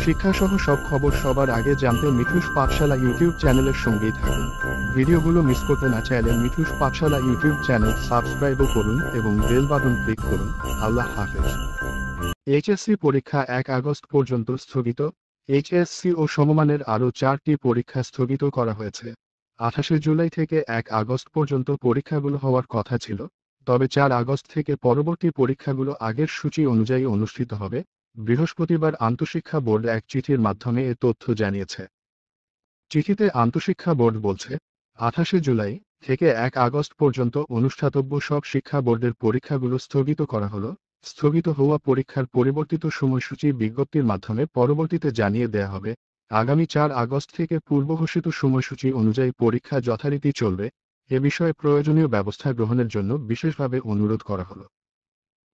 শিক্ষাসহ সব খবর সবার আগে জানতে মিঠুস পাঠশালা ইউটিউব চ্যানেলের সঙ্গেই থাকুন। ভিডিওগুলো মিস করতে না চাইলে মিঠুস পাঠশালা ইউটিউব চ্যানেল সাবস্ক্রাইবও করুন এবং বেল বাটন ক্লিক করুন। আল্লাহ হাফেজ। এইচএসসি পরীক্ষা 1 আগস্ট পর্যন্ত স্থগিত। এইচএসসি ও সমমানের আরও 4টি পরীক্ষা স্থগিত করা হয়েছে। 28 জুলাই থেকে 1 আগস্ট পর্যন্ত পরীক্ষাগুলো হওয়ার কথা ছিল, তবে 4 আগস্ট থেকে পরবর্তী পরীক্ষাগুলো আগের সূচি অনুযায়ী অনুষ্ঠিত হবে। বৃহস্পতিবার আন্তঃশিক্ষা বোর্ড এক চিঠির মাধ্যমে এ তথ্য জানিয়েছে। চিঠিতে আন্তঃশিক্ষা বোর্ড বলছে, 28 জুলাই থেকে 1 আগস্ট পর্যন্ত অনুষ্ঠাতব্য সব শিক্ষা বোর্ডের পরীক্ষাগুলো স্থগিত করা হলো। স্থগিত হওয়া পরীক্ষার পরিবর্তিত সময়সূচি বিজ্ঞপ্তির মাধ্যমে পরবর্তীতে জানিয়ে দেয়া হবে। আগামী 4 আগস্ট থেকে পূর্বঘোষিত সময়সূচি অনুযায়ী পরীক্ষা যথারীতি চলবে। এ বিষয়ে প্রয়োজনীয় ব্যবস্থা গ্রহণের জন্য বিশেষভাবে অনুরোধ করা হলো।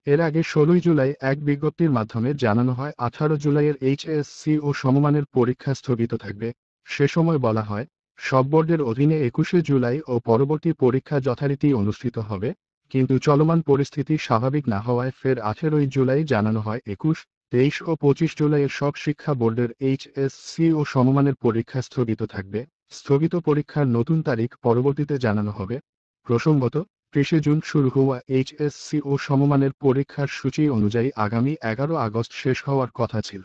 এর আগে 16 জুলাই এক বিজ্ঞপ্তির মাধ্যমে জানানো হয় 18 জুলাইয়ের এইচএসসি ও সমমানের পরীক্ষা স্থগিত থাকবে। সে সময় বলা হয়, সব বোর্ডের অধীনে 21 জুলাই ও পরবর্তী পরীক্ষা যথারীতি অনুষ্ঠিত হবে, কিন্তু চলমান পরিস্থিতি স্বাভাবিক না হওয়ায় ফের 18 জুলাই জানানো হয় 21, 23 ও 25 জুলাইয়ের সব শিক্ষা বোর্ডের এইচএসসি ও সমমানের পরীক্ষা স্থগিত থাকবে। স্থগিত পরীক্ষার নতুন তারিখ পরবর্তীতে জানানো হবে। প্রসঙ্গত, 30 জুন শুরু হওয়া এইচএসসি ও সমমানের পরীক্ষার সূচি অনুযায়ী আগামী 11 আগস্ট শেষ হওয়ার কথা ছিল।